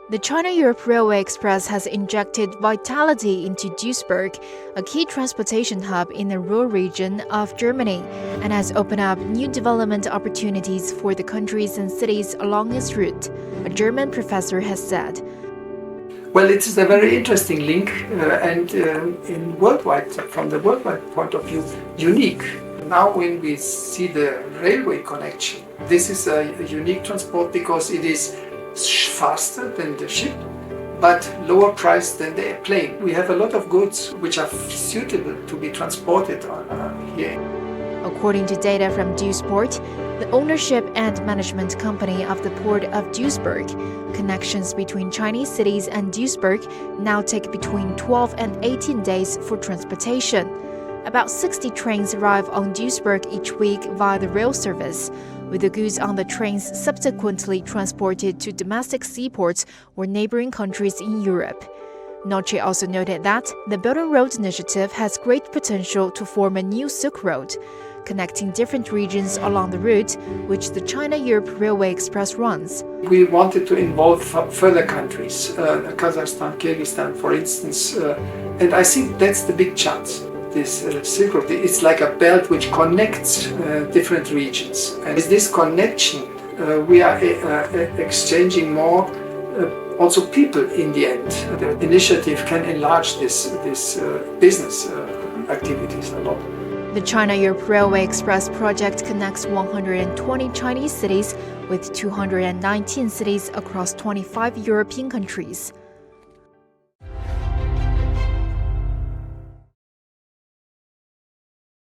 The China-Europe Railway Express has injected vitality into Duisburg, a key transportation hub in the Ruhr region of Germany, and has opened up new development opportunities for the countries and cities along its route, a German professor has said. Well, it is a very interesting link and from the worldwide point of view, unique. Now when we see the railway connection, this is a unique transport because it is faster than the ship, but lower price than the airplane. We have a lot of goods which are suitable to be transported here. According to data from Duisport, the ownership and management company of the port of Duisburg, connections between Chinese cities and Duisburg now take between 12 and 18 days for transportation. About 60 trains arrive on Duisburg each week via the rail service, with the goods on the trains subsequently transported to domestic seaports or neighboring countries in Europe. Noche also noted that the Belt and Road Initiative has great potential to form a new Silk Road, connecting different regions along the route which the China-Europe Railway Express runs. We wanted to involve further countries, Kazakhstan, Kyrgyzstan, for instance, and I think that's the big chance. This Silk Road, it's like a belt which connects different regions. And with this connection, we are exchanging more also people in the end. The initiative can enlarge this business activities a lot. The China-Europe Railway Express project connects 120 Chinese cities with 219 cities across 25 European countries.